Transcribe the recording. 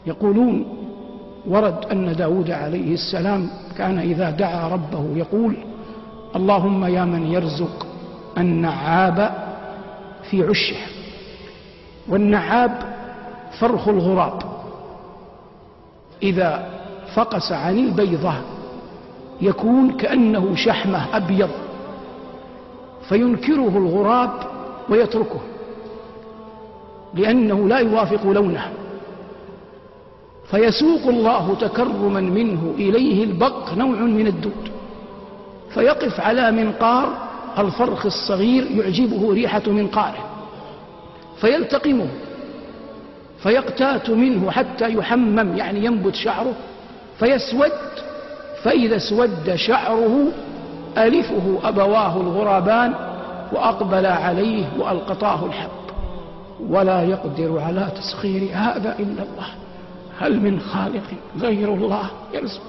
يقولون ورد أن داود عليه السلام كان إذا دعا ربه يقول: اللهم يا من يرزق النعاب في عشه. والنعاب فرخ الغراب، إذا فقس عن البيضة يكون كأنه شحمة أبيض، فينكره الغراب ويتركه لأنه لا يوافق لونه، فيسوق الله تكرما منه إليه البق، نوع من الدود، فيقف على منقار الفرخ الصغير يعجبه ريحة منقاره، فيلتقمه فيقتات منه حتى يحمم، يعني ينبت شعره فيسود، فإذا اسود شعره ألفه أبواه الغرابان وأقبل عليه وألقطاه الحب، ولا يقدر على تسخير هذا إلا الله. هل من خالق غير الله يرزق؟